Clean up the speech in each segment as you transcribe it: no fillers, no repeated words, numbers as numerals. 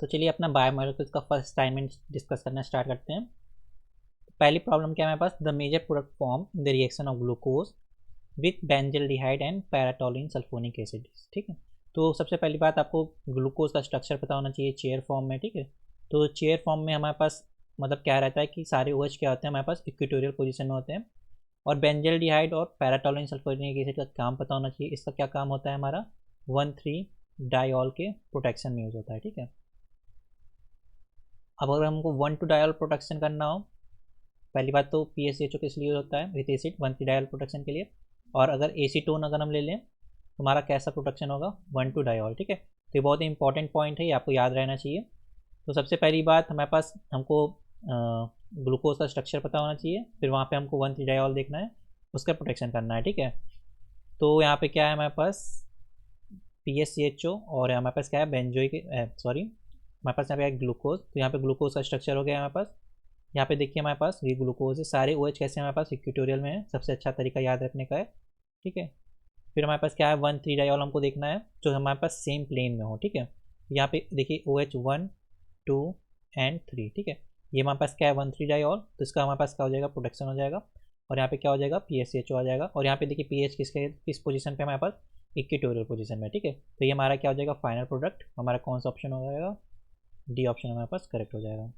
तो चलिए अपना बायोमोलिक्यूल्स का फर्स्ट असाइनमेंट डिस्कस करना स्टार्ट करते हैं। पहली प्रॉब्लम क्या है हमारे पास, the major product form in the reaction of glucose with benzaldehyde and paratoluene sulfonic acid. ठीक है, तो सबसे पहली बात आपको ग्लूकोज का स्ट्रक्चर पता होना चाहिए चेयर फॉर्म में। ठीक है, तो चेयर फॉर्म में हमारे पास मतलब क्या रहता है कि सारे OH क्या होते हैं हमारे पास इक्वेटोरियल पोजीशन में होते हैं। और बेंजल्डिहाइड और पैराटोलिन सल्फोनिक एसिड का काम पता होना चाहिए। इसका क्या काम होता है, हमारा 1,3 डायॉल के प्रोटेक्शन में यूज होता है। ठीक है, अब अगर हमको 1,2 डायल प्रोटेक्शन करना हो, पहली बात तो PaCHO किस लिए होता है विथ एसिड 1,3 डायल प्रोटेक्शन के लिए। और अगर एसीटोन अगर हम ले लें तो हमारा कैसा प्रोटेक्शन होगा 1,2 डायल। ठीक है, तो ये बहुत ही इंपॉर्टेंट पॉइंट है, ये आपको याद रहना चाहिए। तो सबसे पहली बात हमारे पास हमको ग्लूकोज का स्ट्रक्चर पता होना चाहिए, फिर वहाँ पे हमको 1,3 डायल देखना है, उसका प्रोटेक्शन करना है। ठीक है, तो यहाँ पे क्या है हमारे पास PaCHO और हमारे पास क्या है बेंजोइक सॉरी हमारे पास यहाँ पे ग्लूकोज। तो यहाँ पे ग्लूकोज का स्ट्रक्चर हो गया हमारे पास। यहाँ पे देखिए हमारे पास ये ग्लूकोज है, सारे OH कैसे हमारे पास इक्वेटोरियल में है, सबसे अच्छा तरीका याद रखने का है। ठीक है, फिर हमारे पास क्या है 1,3 डायॉल हमको देखना है जो हमारे पास सेम प्लेन में हो। ठीक है, यहाँ पे देखिए OH 1, 2 एंड 3। ठीक है, ये हमारे पास क्या है 1,3 डायॉल, तो इसका हमारे पास क्या हो जाएगा प्रोटेक्शन हो जाएगा। और यहाँ पे क्या हो जाएगा PaCHO आ जाएगा। और यहाँ पे देखिए पीएच किस पोजीशन पे हमारे पास इक्वेटोरियल पोजीशन में। ठीक है, तो ये हमारा क्या हो जाएगा फाइनल प्रोडक्ट, हमारा कौन सा ऑप्शन हो जाएगा, डी ऑप्शन हमारे पास करेक्ट हो जाएगा।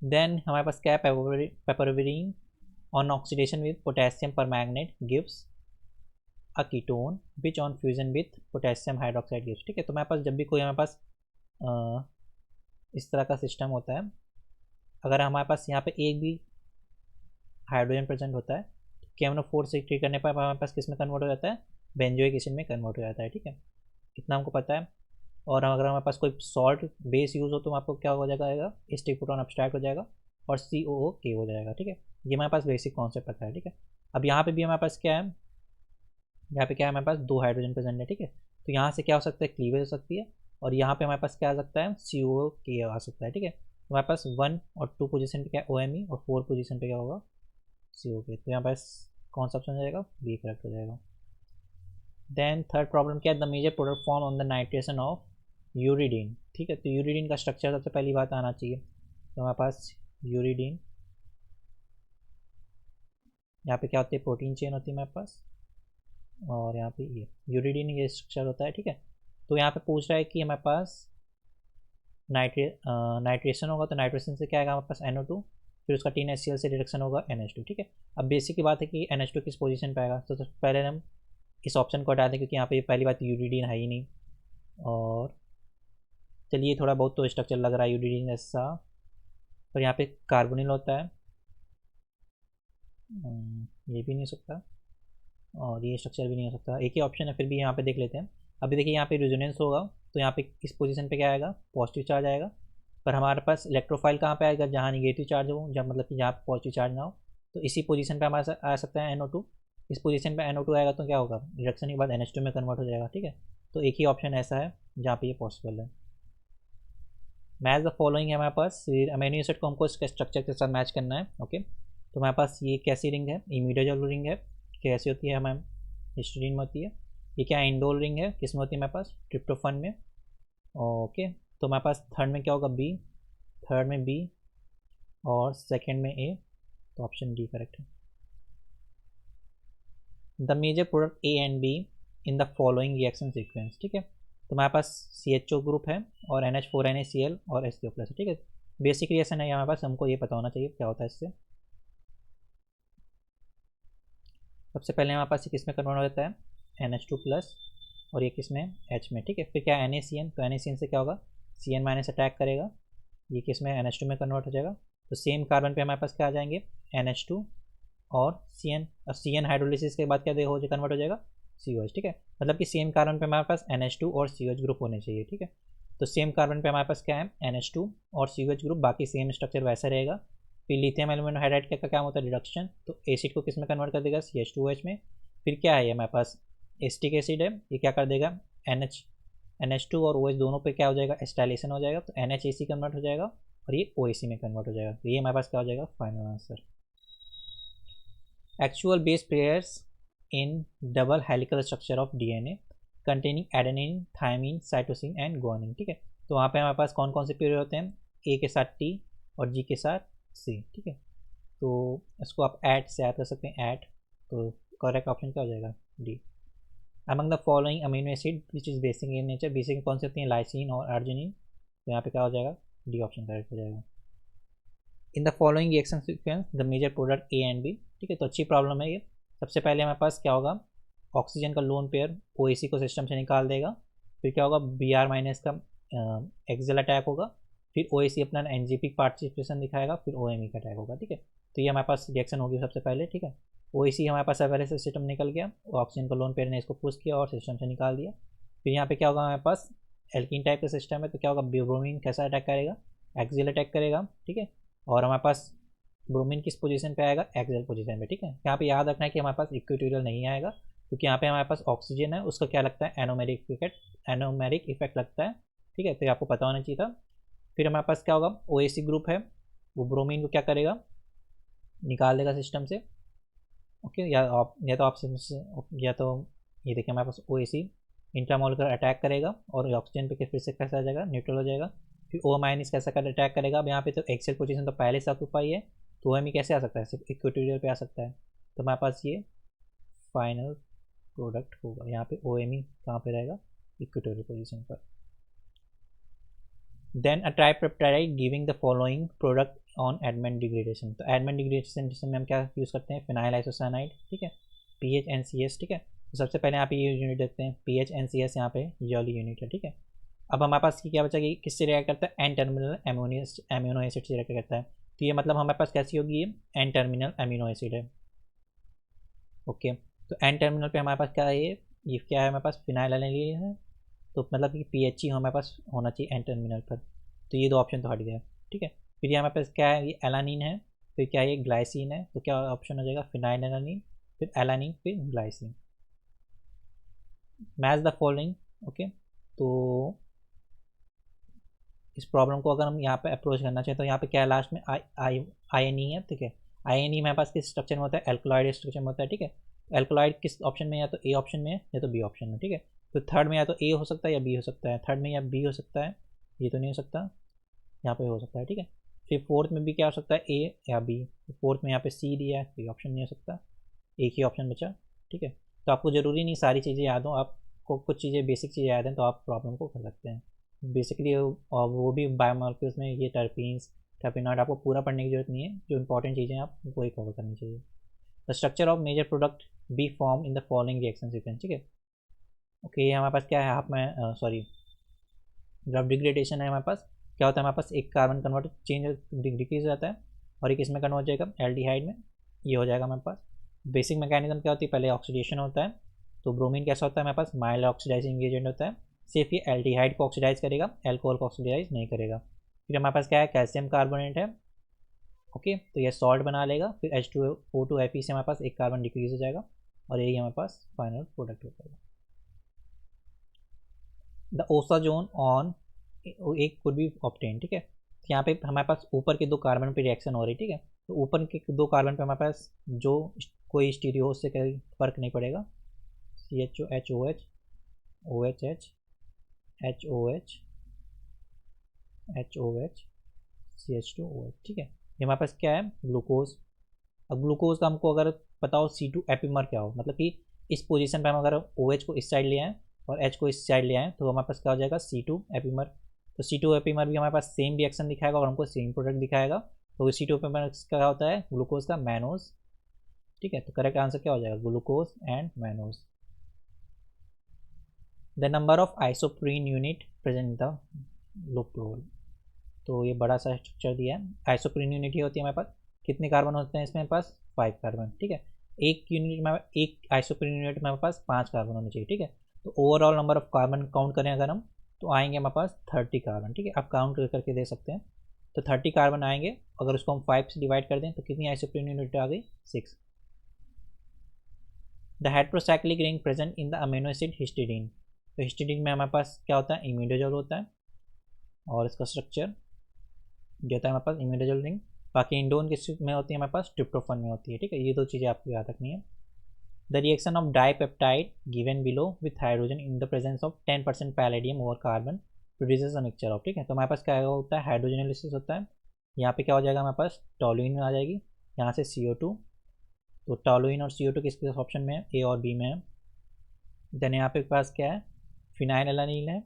देन हमारे पास क्या है papaverine on oxidation with potassium permanganate gives a ketone which on fusion with potassium hydroxide gives. ठीक है, तो हमारे पास जब भी कोई हमारे पास इस तरह का सिस्टम होता है, अगर हमारे पास यहाँ पे एक भी हाइड्रोजन प्रेजेंट होता है तो KMnO4 से ट्रीट करने पर हमारे पास किस में कन्वर्ट हो जाता है, बेंजोइक एसिड में कन्वर्ट हो जाता है। ठीक है, इतना हमको पता है। और अगर हमारे पास कोई सॉल्ट बेस यूज़ हो तो आपको क्या हो जाएगा, स्टिक प्रोटॉन अब्स्ट्रैक्ट हो जाएगा और COOK हो जाएगा। ठीक है, ये हमारे पास बेसिक कॉन्सेप्ट पता है। ठीक है, अब यहाँ पे भी हमारे पास क्या है, यहाँ पे क्या है हमारे पास 2 हाइड्रोजन प्रेजेंट है। ठीक है, तो यहाँ से क्या हो सकता है क्लीवेज हो सकती है, और यहाँ पे हमारे पास क्या आ सकता है COOK आ सकता है। ठीक है, तो हमारे पास 1 और 2 पोजीशन पे क्या OMe और 4 पोजीशन पे क्या होगा COK। तो यहाँ पास कौन सा ऑप्शन हो जाएगा, बी करेक्ट हो जाएगा। देन थर्ड प्रॉब्लम क्या है, the major product form on the nitration of uridine. ठीक है, तो यूरिडीन का स्ट्रक्चर सबसे पहली बात आना चाहिए। तो हमारे पास यूरिडीन, यहाँ पे क्या होती है प्रोटीन चेन होती है हमारे पास, और यहाँ पे ये यूरिडीन ये स्ट्रक्चर होता है। ठीक है, तो यहाँ पे पूछ रहा है कि हमारे पास नाइट्रेशन होगा, तो नाइट्रेशन से क्या आएगा हमारे पास NO2, फिर उसका 3HCl से रिडक्शन होगा NH2। ठीक है, अब बेसिक की बात है कि NH2 किस पोजीशन पे आएगा, तो पहले हम इस ऑप्शन को हटा दें क्योंकि यहाँ पे पहली बात यूरिडीन है ही नहीं। और चलिए थोड़ा बहुत तो स्ट्रक्चर लग रहा है यूरिडीन जैसा, पर यहाँ पे कार्बोनिल होता है, ये भी नहीं हो सकता और ये स्ट्रक्चर भी नहीं हो सकता, एक ही ऑप्शन है, फिर भी यहाँ पे देख लेते हैं। अभी देखिए यहाँ पे रेजोनेंस होगा तो यहाँ पे इस पोजीशन पे क्या आएगा, पॉजिटिव चार्ज आएगा। पर हमारे पास इलेक्ट्रोफाइल कहाँ पे आएगा, जहाँ निगेटिव चार्ज हो, जब मतलब कि जहाँ पॉजिटिव चार्ज ना हो, तो इसी पोजीशन पे हमारे आ सकता है NO2। इस पोजीशन पे NO2 आएगा तो क्या होगा, रिडक्शन के बाद NH2 में कन्वर्ट हो जाएगा। ठीक है, तो एक ही ऑप्शन ऐसा है जहाँ पे ये पॉसिबल है। मैच द फॉलोइंग है हमारे पास, अमीनो एसिड को हमको इसके स्ट्रक्चर के साथ मैच करना है। ओके, तो हमारे पास ये कैसी रिंग है, इमीडोजोल रिंग है, कैसी होती है हमारे हिस्टीडीन में होती है। ये क्या इंडोल रिंग है, किस में होती है हमारे पास ट्रिप्टोफन में। ओके, तो हमारे पास थर्ड में क्या होगा बी, थर्ड में बी और सेकंड में ए, तो ऑप्शन डी करेक्ट है। The major product A and B in the following reaction sequence. ठीक है, तो हमारे पास CHO ग्रुप है और NH4NaCl और HCO प्लस। ठीक है, बेसिक रिएक्शन है हमारे पास, हमको ये पता होना चाहिए क्या होता है इससे। सबसे पहले हमारे पास किस में कन्वर्ट हो जाता है NH2 प्लस, और ये किस में H में। ठीक है, फिर क्या है NaCN, तो NaCN से क्या होगा CN माइनस अटैक करेगा, ये किस में NH2 में कन्वर्ट हो जाएगा। तो सेम कार्बन पे हमारे पास क्या आ जाएंगे NH2 और CN, और CN हाइड्रोलिसिस के बाद क्या हो जाए कन्वर्ट हो जाएगा COH। ठीक है, मतलब कि सेम कार्बन पे हमारे पास NH2 और COH ग्रुप होने चाहिए। ठीक है, तो सेम कार्बन पे हमारे पास क्या है NH2 और COH ग्रुप, बाकी सेम स्ट्रक्चर वैसा रहेगा। फिर लिथियम एल्यूमिनियम हाइड्राइड का क्या होता है रिडक्शन, तो एसिड को किस में कन्वर्ट कर देगा CH2OH में। फिर क्या है हमारे पास एस्टिक एसिड है, ये क्या कर देगा NH2 और OH दोनों पे क्या हो जाएगा एस्टाइलेशन हो जाएगा, तो NHAC कन्वर्ट हो जाएगा और ये OAC में कन्वर्ट हो जाएगा। तो ये हमारे पास क्या हो जाएगा final answer. Actual base pairs in double helical structure of DNA containing adenine, thymine, cytosine and guanine, ठीक है। तो वहाँ पे हमारे पास कौन कौन से पेयर होते हैं, ए के साथ टी और जी के साथ सी, ठीक है। तो इसको आप ऐड से याद कर सकते हैं, ऐड। तो करेक्ट ऑप्शन क्या हो जाएगा, D. Among the following amino acid which is basic in nature, basic कौन से होती हैं, लाइसिन और अर्जिनिन। तो यहाँ पे क्या हो जाएगा, डी ऑप्शन करेक्ट हो जाएगा। In the following reaction sequence the major product A and B, ठीक है। तो अच्छी प्रॉब्लम है ये। सबसे पहले हमारे पास क्या होगा, ऑक्सीजन का लोन पेयर ओ को सिस्टम से निकाल देगा। फिर क्या होगा, बी आर माइनस का एक्सेल अटैक होगा। फिर ओ अपना एनजीपी पार्टिसिपेशन दिखाएगा, फिर ओ का अटैक होगा, ठीक है। तो ये हमारे पास रिएक्शन होगी सबसे पहले, ठीक है। ओ हमारे पास पहले से सिस्टम निकल गया, ऑक्सीजन का लोन पेयर ने इसको पुश किया और सिस्टम से निकाल दिया। फिर यहाँ पे क्या होगा, हमारे पास एल्कीन टाइप का सिस्टम है, तो क्या होगा, ब्रोमीन कैसा अटैक करेगा, एक्सियल अटैक करेगा, ठीक है। और हमारे पास ब्रोमीन किस पोजीशन पे आएगा, एक्सियल पोजीशन पे, ठीक है। यहाँ पे याद रखना है कि हमारे पास इक्वेटोरियल नहीं आएगा, क्योंकि यहाँ पे हमारे पास ऑक्सीजन है, उसका क्या लगता है, एनोमेरिक इफेक्ट लगता है, ठीक है। तो आपको पता होना चाहिए था। फिर हमारे पास क्या होगा, ओ ग्रुप है, वो ब्रोमीन को क्या करेगा, निकाल देगा सिस्टम से, ओके। या तो ऑप्शन या तो ये देखिए, हमारे पास ओ इंट्रामोलिकुलर अटैक करेगा और ऑक्सीजन पे फिर से कैसा आ जाएगा, न्यूट्रल हो जाएगा। फिर ओ माइनस कैसा कर अटैक करेगा, अब यहाँ पे तो एक्सेल पोजीशन तो पहले से ऑक्यूपाई है, तो ओ कैसे आ सकता है, सिर्फ इक्वेटोरियल पे आ सकता है। तो हमारे पास ये फाइनल प्रोडक्ट होगा, यहाँ पे ओ कहाँ पे रहेगा, इक्वेटोरियल पोजीशन पर। Then a tripeptide giving the following product on Edman degradation. तो एडमेंट डिग्रेडेशन जिसमें हम क्या यूज़ करते हैं, फिनाइल आइसोसाइनाइड, ठीक है, PHNCS, ठीक है। तो सबसे पहले यहाँ पे ये यूनिट देखते हैं, PHNCS यहाँ पे ये वाली यूनिट है, ठीक है। अब हमारे पास क्या बचा कि किससे रिएक्ट करता है, एन टर्मिनल अमीनो एसिड से रिएक्ट करता है। तो ये मतलब हमारे पास कैसी होगी, ये एन टर्मिनल अमीनो एसिड है, ओके। तो एन टर्मिनल पे हमारे पास क्या है, ये क्या है, हमारे पास फिनाइल एलानिन है, तो मतलब कि PH हमारे पास होना चाहिए एन टर्मिनल पर। तो ये दो ऑप्शन तो हट गया, ठीक है। फिर ये हमारे पास क्या है, ये एलानिन है, फिर क्या है, ये ग्लाइसिन है, तो क्या ऑप्शन हो जाएगा, फिनाइल एलानिन, फिर एलानिन, फिर glycine. Match the following, okay. तो इस प्रॉब्लम को अगर हम यहाँ पे अप्रोच करना चाहें तो यहाँ पे क्या है, लास्ट में आई एन ई है, ठीक है। आई एन ई मेरे पास किस स्ट्रक्चर में होता है, एल्कोलॉइड स्ट्रक्चर में होता है, ठीक है। एल्कोलॉइड किस ऑप्शन में, या तो ए ऑप्शन में या तो बी ऑप्शन में, ठीक है। तो थर्ड में या तो ए हो सकता है या बी हो सकता है, थर्ड में या बी हो सकता है, ये तो नहीं हो सकता, यहाँ पे हो सकता है, ठीक है। फिर फोर्थ में भी क्या हो सकता है, ए या बी। फोर्थ में यहाँ पे सी दिया है, तो ये ऑप्शन नहीं हो सकता, एक ही ऑप्शन बचा, ठीक है। तो आपको ज़रूरी नहीं सारी चीज़ें याद हो, आपको कुछ चीज़ें बेसिक चीज़ें याद हैं तो आप प्रॉब्लम को कर सकते हैं बेसिकली। और वो भी बायोमॉलिक्यूल्स में ये टर्पीन्स, टर्पिनॉइड आपको पूरा पढ़ने की जरूरत नहीं है, जो इंपॉर्टेंट चीज़ें आप वही कवर करनी चाहिए। The structure of major product B form in the following reaction sequence, ठीक है। ओके, ये हमारे पास क्या है, हाफ में सॉरी जब डिग्रेडेशन है हमारे पास क्या होता है, हमारे पास एक कार्बन कन्वर्ट चेंज डिक्रीज हो जाता है और एक इसमें कन्वर्ट हो जाएगा एल्डिहाइड में, ये हो जाएगा हमारे पास। बेसिक मैकेनिज्म क्या होती है, पहले ऑक्सीडेशन होता है, तो ब्रोमीन कैसा होता है हमारे पास, माइल्ड ऑक्सीडाइजिंग एजेंट होता है, सिर्फ ये एल्डिहाइड को ऑक्सीडाइज करेगा, एल्कोहल को ऑक्सीडाइज नहीं करेगा। फिर हमारे पास क्या है, कैल्शियम कार्बोनेट है, ओके, तो ये सॉल्ट बना लेगा। फिर H2O2Fe से हमारे पास एक कार्बन डिक्रीज हो जाएगा और यही हमारे पास फाइनल प्रोडक्ट हो जाएगा। द ओसा जोन ऑन एक कुड बी ऑब्टेन, ठीक है। तो यहाँ पे हमारे पास ऊपर के दो कार्बन पे रिएक्शन हो रही है, ठीक है। तो ऊपर के दो कार्बन पे हमारे पास जो कोई स्टीरियो उससे कोई फर्क नहीं पड़ेगा, CHO HOH OHH HOH HOH CH2OH, ठीक है। ये हमारे पास क्या है, ग्लूकोज। अब ग्लूकोज का हमको अगर पता हो C2 एपीमर क्या हो, मतलब कि इस पोजीशन पे हम अगर OH को इस साइड ले आए और H को इस साइड ले आए तो हमारे पास क्या हो जाएगा, C2 एपीमर। तो C2 एपीमर भी हमारे पास सेम रिएक्शन दिखाएगा और हमको सेम प्रोडक्ट दिखाएगा। तो C2 एपीमर क्या होता है, ग्लूकोज का मैनोज, ठीक है। तो करेक्ट आंसर क्या हो जाएगा, glucose and mannose. The number of isoprene unit present in the loop roll. तो ये बड़ा सा स्ट्रक्चर दिया है, आइसोप्रीन यूनिट ही होती है हमारे पास, कितने कार्बन होते हैं इसमें पास, 5 कार्बन, ठीक है। एक यूनिट में एक आइसोप्रीन यूनिट में हमारे पास 5 कार्बन होने चाहिए, ठीक है। तो overall number of carbon count करें अगर हम, तो आएंगे हमारे पास 30 कार्बन, ठीक है। आप काउंट करके दे सकते हैं, तो 30 कार्बन आएंगे। अगर उसको हम 5 से डिवाइड कर दें तो कितनी आइसोप्रीन यूनिट आ गई, 6। The heterocyclic ring present in the amino acid histidine. तो हिस्टिडीन में हमारे पास क्या होता है, इमिडोजोल होता है और इसका स्ट्रक्चर जो होता है हमारे पास इमिडोजोल रिंग। बाकी इंडोन किस में होती है हमारे पास, ट्रिप्टोफन में होती है, ठीक है। ये दो चीज़ें आपको याद रखनी है। The reaction of dipeptide given below with hydrogen in the presence of 10% palladium over carbon produces a mixture of, ठीक है। तो हमारे पास क्या होता है, हाइड्रोजनलिसिस होता है। यहाँ पे क्या हो जाएगा हमारे पास, टॉलुइन आ जाएगी, यहाँ से CO2, तो टॉलुइन और CO2 किस किस ऑप्शन में है, ए और बी में है। देन यहाँ पे पास क्या है, फिनाइल एलानिल है,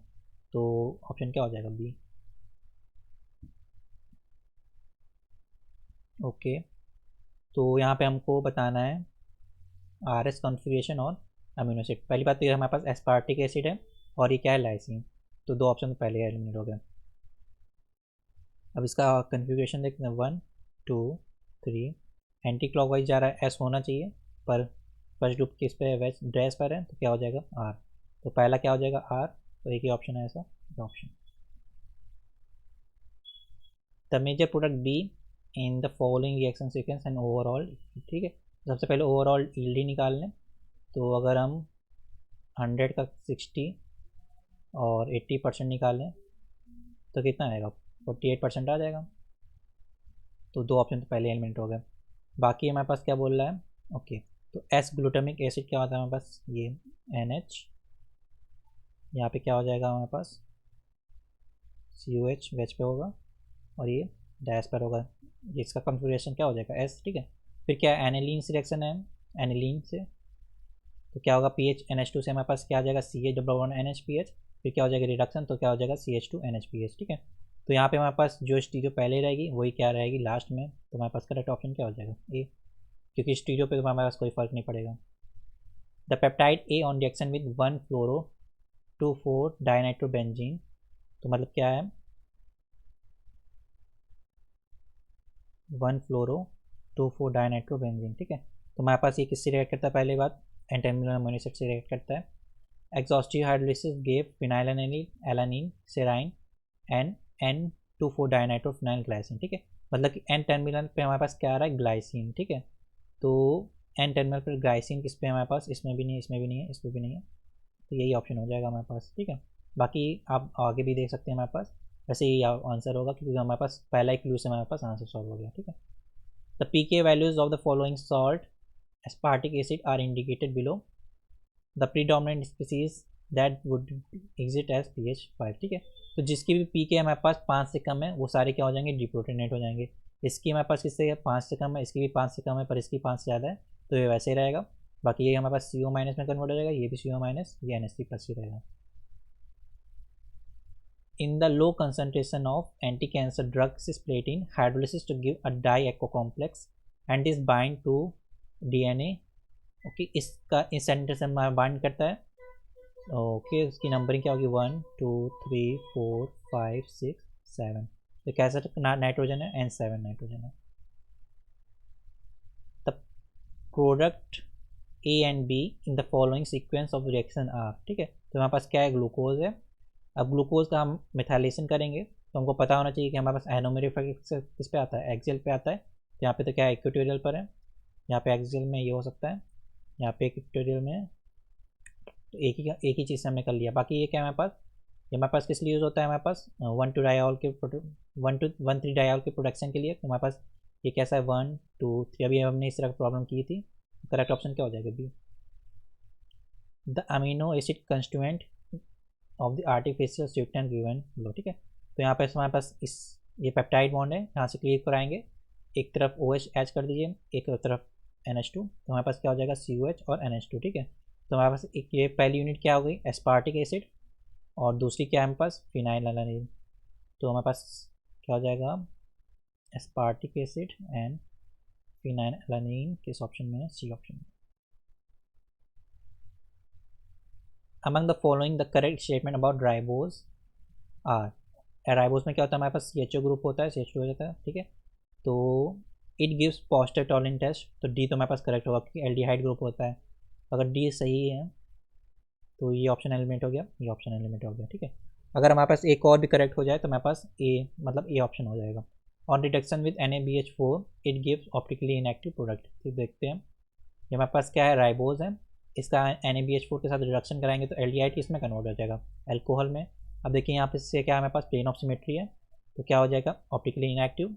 तो ऑप्शन क्या हो जाएगा, बी। ओके, तो यहाँ पे हमको बताना है RS कॉन्फ़िगरेशन और अमीनो एसिड। पहली बात तो ये हमारे पास एस्पार्टिक एसिड है और ये क्या है, लाइसिन, तो दो ऑप्शन तो पहले एलिमिनेट हो गए। अब इसका कन्फिग्रेशन देखते हैं, 1 2 3, एंटी क्लॉकवाइज जा रहा है, एस होना चाहिए, पर फर्स्ट लूप किस पे है, वेज ड्रेस पर है, तो क्या हो जाएगा, आर। तो पहला क्या हो जाएगा, आर, तो एक ही ऑप्शन है ऐसा, option. The major product B in the following reaction sequence and overall, ठीक है। सबसे पहले ओवरऑल ईल्ड ही निकाल लें, तो अगर हम 100 का 60 और 80% निकालें तो कितना आएगा, 48% आ जाएगा। तो दो ऑप्शन तो पहले एलिमेंट हो गए। बाकी हमारे पास क्या बोल रहा है, ओके, तो एस ग्लूटामिक एसिड क्या होता है हमारे पास, ये NH, यहाँ पे क्या हो जाएगा हमारे पास, COH वेज पे होगा और ये डैश पर होगा, इसका कॉन्फ़िगरेशन क्या हो जाएगा, एस, ठीक है। फिर क्या एनिलीन से रिएक्शन है, एनिलीन से, तो क्या होगा, PH NH2 से हमारे पास क्या आ जाएगा, CH डबल बॉन्ड NHPH, फिर क्या हो जाएगा रिडक्शन, तो क्या हो जाएगा CH2 NHPH, ठीक है। तो यहाँ पे हमारे पास जो स्टीरियो पहले रहेगी वही क्या रहेगी लास्ट में, तो हमारे पास करेक्ट ऑप्शन क्या हो जाएगा, ए, क्योंकि स्टीरियो पे तो हमारे पास कोई फर्क नहीं पड़ेगा। The peptide A on reaction with 1 fluoro 2,4 dinitrobenzene, तो मतलब क्या है, 1 फ्लोरो 2,4 डाइनाइट्रोबेंजीन, ठीक है। तो हमारे पास ये किससे रिएक्ट करता है, पहली बात एंटाइमिनल अमोनिया एसिड से रिएक्ट करता है। Exhaustive hydrolysis gave phenyl alanine serine and N2,4 dinitrophenyl glycine, ठीक है। मतलब कि N टर्मिनल पे हमारे पास क्या आ रहा है, ग्लाइसिन, ठीक है। तो N टर्मिनल पर ग्लाइसिन किस पे हमारे पास, इसमें भी नहीं है, इसमें भी नहीं है, इस पर भी नहीं है, तो यही ऑप्शन हो जाएगा हमारे पास, ठीक है। बाकी आप आगे भी देख सकते हैं हमारे पास, वैसे ही आंसर होगा क्योंकि हमारे पास पहला ही क्लू से हमारे पास आंसर सॉल्व हो गया, ठीक है। The pK values of the following salt aspartic acid are indicated below. The predominant species that would exist as pH 5, ठीक है। तो जिसकी भी pK हमारे पास 5 से कम है वो सारे क्या हो जाएंगे, डिप्रोटोनेट हो जाएंगे। इसकी हमारे पास किससे 5 से कम है, इसकी भी 5 से कम है, पर इसकी 5 से ज़्यादा है, तो ये वैसे ही रहेगा। बाकी ये हमारे पास CO- में कन्वर्ट हो जाएगा, ये भी CO-, ये NH3+ ही रहेगा। In the low concentration of anti-cancer drugs is split in hydrolysis to give a di-echo complex and is bind to DNA, okay, इसका इस सेंटर से बाइंड करता है, ओके, उसकी नंबरिंग क्या होगी, 1 2 3 4 5 6 7, तो कैसा नाइट्रोजन है, N7 नाइट्रोजन है। The product A and B in the following sequence of reaction are, ठीक है। तो हमारे पास क्या है, ग्लूकोज है। अब ग्लूकोज का हम मिथाइलेशन करेंगे तो हमको पता होना चाहिए कि हमारे पास एनोमेरिक किस पे आता है, एक्सियल पे आता है। तो यहाँ पे तो क्या है, इक्वेटोरियल पर है, यहाँ पे एक्सियल में ये हो सकता है, यहाँ पे इक्वेटोरियल में, तो एक ही चीज़ से हमने कर लिया। बाकी ये क्या है हमारे पास, ये हमारे पास किस लिए यूज़ होता है, हमारे पास 1,2 डायाल के 1,3 डायाल के प्रोडक्शन के लिए। तो हमारे पास ये कैसा है, 1 2 3, अभी हमने इस तरह की प्रॉब्लम की थी, करेक्ट ऑप्शन क्या हो जाएगा, B. The amino acid constituent of the artificial sweetener given लो, ठीक है। तो यहाँ पर हमारे पास इस ये पेप्टाइड बॉन्ड है, यहाँ से क्लिक कराएंगे, एक तरफ OH ऐड कर दीजिए, एक तरफ NH2, तो हमारे पास क्या हो जाएगा, COH और NH2, ठीक है। तो हमारे पास एक ये पहली यूनिट क्या हो गई, एस्पार्टिक एसिड, और दूसरी क्या है हमारे पास, फिनाइल एलानिन। तो हमारे पास क्या हो जाएगा, aspartic acid and phenylalanine किस ऑप्शन में है, सी ऑप्शन में। Among the following the correct statement about ribose are, ribose में क्या होता है, हमारे पास CHO ग्रुप होता है, CH2 हो जाता है, ठीक है। तो it gives positive tollens test, तो डी तो हमारे पास करेक्ट होगा क्योंकि एल्डिहाइड ग्रुप होता है। अगर डी सही है तो ये ऑप्शन एलिमेंट हो गया, ये ऑप्शन एलिमेंट हो गया, ठीक है। अगर हमारे पास एक और भी करेक्ट हो जाए तो हमारे पास ए, मतलब ए ऑप्शन हो जाएगा। On reduction with NaBH4 it gives optically inactive product, फिर देखते हैं ये हमारे पास क्या है, राइबोज है, इसका NaBH4 के साथ रिडक्शन कराएंगे तो एल्डिहाइड किसमें कन्वर्ट हो जाएगा, अल्कोहल में। अब देखिए यहाँ पे से क्या हमारे पास प्लेन ऑफ सिमेट्री है, तो क्या हो जाएगा, ऑप्टिकली इनएक्टिव,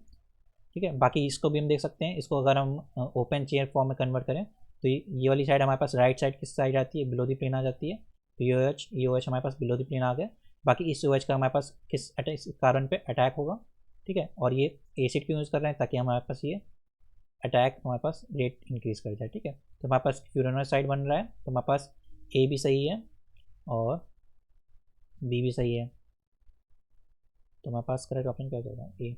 ठीक है। बाकी इसको भी हम देख सकते हैं, इसको अगर हम ओपन चेयर फॉर्म में कन्वर्ट करें तो ये वाली साइड हमारे पास राइट साइड किस साइड आती है, बिलो द प्लेन आ जाती है। तो ये OH हमारे पास बिलो द प्लेन आ गए। बाकी इस OH का हमारे पास किस कार्बन पे अटैक होगा, ठीक है। और ये एसिड क्यों यूज़ कर रहे हैं, ताकि हमारे पास ये अटैक हमारे पास रेट इंक्रीज कर जाए, ठीक है। तो हमारे पास फ्यूरानोइड साइड बन रहा है, तो हमारे पास ए भी सही है और बी भी सही है। तो हमारे पास करेक्ट ऑप्शन क्या होगा, A.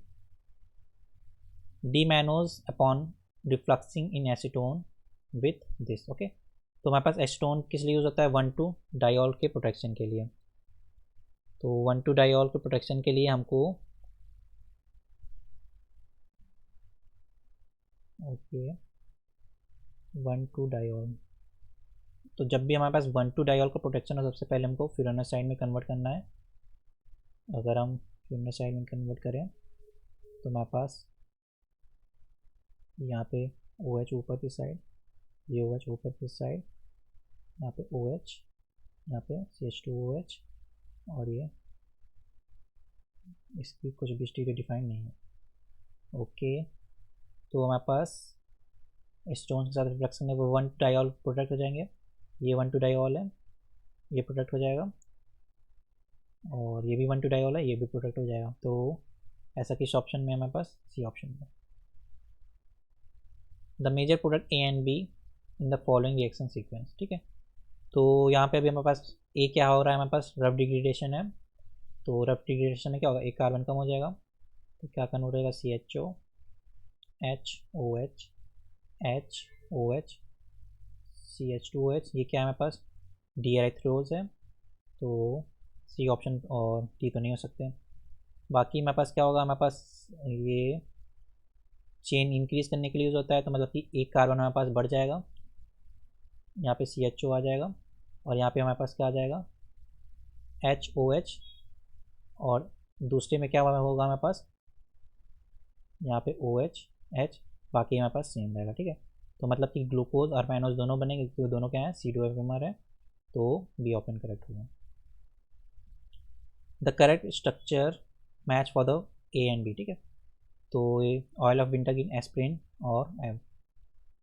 D mannose upon refluxing in acetone with this, okay. तो हमारे पास एसीटोन किस लिए यूज़ होता है, 1,2 डायोल के प्रोटेक्शन के लिए। तो 1,2 डायोल के प्रोटेक्शन के लिए हमको ओके 1,2 डायोल। तो जब भी हमारे पास 1,2 डायोल का प्रोटेक्शन हो, सबसे पहले हमको फ्यूरानोसाइड में कन्वर्ट करना है। अगर हम फ्यूरानोसाइड में कन्वर्ट करें तो हमारे पास यहाँ पे OH ऊपर की साइड, ये OH ऊपर की साइड, यहाँ पे OH, यहाँ पे CH2OH, और ये इसकी कुछ भी स्टेट डिफाइन नहीं है, ओके। तो हमारे पास स्टोन के साथ रिफ्लेक्शन में वो 1 डायोल प्रोडक्ट हो जाएंगे। ये 1,2 डायोल है, ये प्रोडक्ट हो जाएगा, और ये भी 1,2 डायोल है, ये भी प्रोडक्ट हो जाएगा। तो ऐसा किस ऑप्शन में हमारे पास, सी ऑप्शन में। The major product A and B in the following reaction sequence, ठीक है। तो यहाँ पे अभी हमारे पास ए क्या हो रहा है, हमारे पास रफ डिग्रेडेशन है। तो रफ डिग्रेडेशन में क्या होगा, एक कार्बन कम हो जाएगा, तो क्या कन्वर्ट होगा, CHO HOH HOH CH2OH, ये क्या है हमारे पास, डीआईथ्रोज है। तो सी ऑप्शन और डी तो नहीं हो सकते। बाकी हमारे पास क्या होगा, हमारे पास ये चेन इंक्रीज करने के लिए यूज़ होता है, तो मतलब कि एक कार्बन हमारे पास बढ़ जाएगा, यहाँ पे CHO आ जाएगा, और यहाँ पे हमारे पास क्या आ जाएगा, HOH, और दूसरे में क्या होगा हमारे पास, यहाँ पे OH H, बाकी हमारे पास सेम रहेगा, ठीक है। तो मतलब कि ग्लूकोज और मैनोज दोनों बनेंगे, क्योंकि दोनों क्या है, C2FMR है। तो बी ऑप्शन करेक्ट होगा। The correct structure match for the A and B, ठीक है। तो ये ऑयल ऑफ विंटरग्रीन, एस्प्रिन और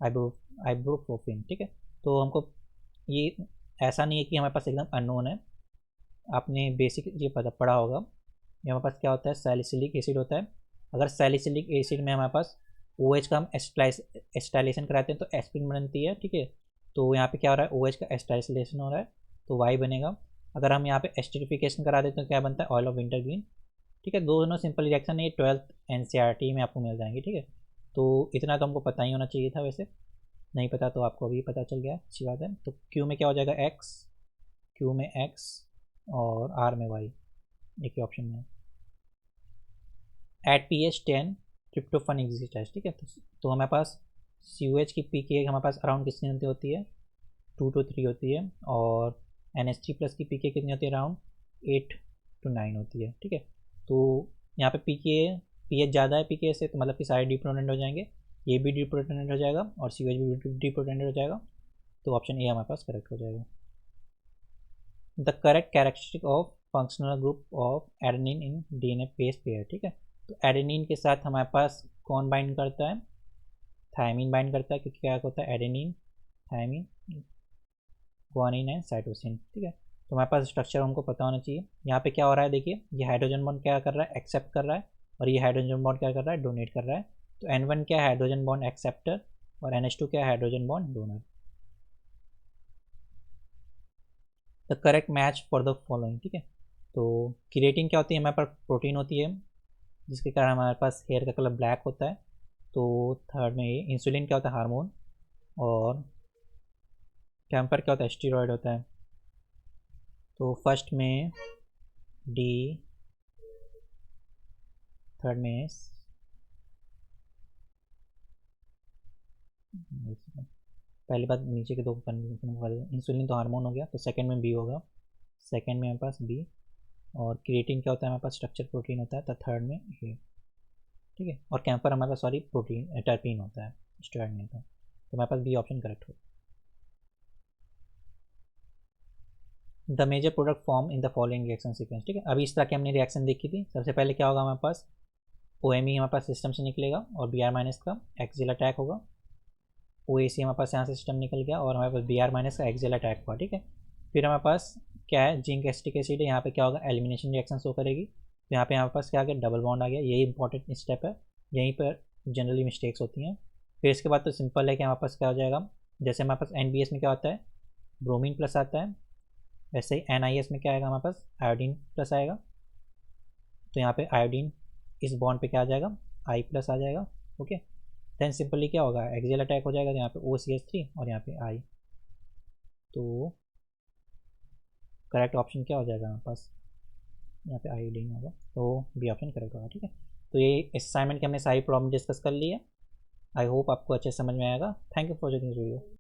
आइब्रोप्रोफेन, ठीक है। तो हमको ये ऐसा नहीं है कि हमारे पास एकदम अननोन है, आपने बेसिक ये पढ़ा होगा। ये हमारे पास क्या होता है, सैलिसिलिक एसिड होता है। अगर सैलिसिलिक एसिड में हमारे पास OH का हम एस्टाइलेशन कराते हैं तो एस्प्रिन बनती है, ठीक है। तो यहाँ पे क्या हो रहा है, OH का एस्टाइलेशन हो रहा है, तो Y बनेगा। अगर हम यहाँ पे एस्टरिफिकेशन करा देते तो क्या बनता है, ऑयल ऑफ विंटरग्रीन, ठीक है। दोनों सिंपल रिएक्शन है, ये 12th NCERT में आपको मिल जाएंगे, ठीक है। तो इतना तो हमको पता ही होना चाहिए था, वैसे नहीं पता तो आपको अभी पता चल गया, अच्छी बात है। तो Q में क्या हो जाएगा, X, Q में X, और R में Y, एक ही ऑप्शन में। एट pH 10 ट्रिप्टोफन एग्जिस्ट है, ठीक है। तो हमारे पास COH की pK हमारे पास अराउंड कितनी होती है, 2 to 3 होती है, और NH3+ की pK कितनी होती है, अराउंड 8 to 9 होती है, ठीक है। तो यहाँ पे pH ज़्यादा है pK से, तो मतलब कि सारे डिप्रोटेंट हो जाएंगे, ये भी डिप्रोटेंट हो जाएगा और COH भी डिप्रोटेंट हो जाएगा। तो ऑप्शन ए हमारे पास करेक्ट हो जाएगा। The correct characteristic of functional group of adenine in DNA base pair, ठीक है। तो एडेनिन के साथ हमारे पास कौन बाइंड करता है, थायमिन बाइंड करता है, क्योंकि क्या होता है, adenine, thymine, guanine and cytosine, ठीक है। तो हमारे पास स्ट्रक्चर हमको पता होना चाहिए। यहाँ पे क्या हो रहा है, देखिए ये हाइड्रोजन बॉन्ड क्या कर रहा है, एक्सेप्ट कर रहा है, और ये हाइड्रोजन बॉन्ड क्या कर रहा है, डोनेट कर रहा है। तो N1 क्या है, हाइड्रोजन बॉन्ड एक्सेप्टर, और NH2 क्या है, hydrogen bond donor. The correct match for the following, ठीक है। तो क्रिएटिन क्या होती है, हमारे पास प्रोटीन होती है, जिसके कारण हमारे पास हेयर का कलर ब्लैक होता है। तो थर्ड में ये इंसुलिन क्या होता है, हार्मोन, और कैम्पर क्या होता है, स्टीरॉयड होता है। तो फर्स्ट में डी, थर्ड में पहली बात नीचे के दो कन्फ्यूजन, इंसुलिन तो हार्मोन हो गया, तो सेकंड में बी होगा, सेकंड में हमारे पास बी। और क्रिएटिन क्या होता है, हमारे पास स्ट्रक्चर प्रोटीन होता है, तो थर्ड में ए, ठीक है। और कैंपर हमारे पास सॉरी प्रोटीन टर्पीन होता है, स्टेरॉइड नहीं होता। तो हमारे पास बी ऑप्शन करेक्ट हो। The major product form in the following reaction sequence, ठीक है। अभी इस तरह की हमने रिएक्शन देखी थी। सबसे पहले क्या होगा, हमारे पास OMe हमारे पास सिस्टम से निकलेगा, और Br- का एक्सियल अटैक होगा, OAC हमारे पास यहाँ से सिस्टम निकल गया और हमारे पास Br माइनस का एक्सियल अटैक हुआ, ठीक है। फिर हमारे पास क्या है, जिंक एसिटिक एसिड है, यहाँ पे क्या होगा, एलिमिनेशन रिएक्शन शो करेगी। तो यहाँ पे हमारे पास क्या आ गया, डबल बॉन्ड आ गया। यही इंपॉर्टेंट स्टेप है, यहीं पर जनरली मिस्टेक्स होती हैं। फिर इसके बाद तो सिंपल है कि हमारे पास क्या हो जाएगा, जैसे हमारे पास NBS में क्या होता है, ब्रोमीन प्लस आता है, वैसे ही NiS में क्या आएगा, हमारे पास आयोडीन प्लस आएगा। तो यहाँ पे आयोडीन इस बॉन्ड पे क्या आ जाएगा, I प्लस आ जाएगा। ओके, देन सिंपली क्या होगा, एक्सियल अटैक हो जाएगा। तो यहाँ पे OCH3 और यहाँ पे I। तो करेक्ट ऑप्शन क्या हो जाएगा हमारे पास, यहाँ पे आयोडीन होगा, तो बी ऑप्शन करेक्ट होगा, ठीक है। तो ये असाइनमेंट के हमने सारी प्रॉब्लम डिस्कस कर ली है। आई होप आपको अच्छे समझ में आएगा। Thank you for watching this video.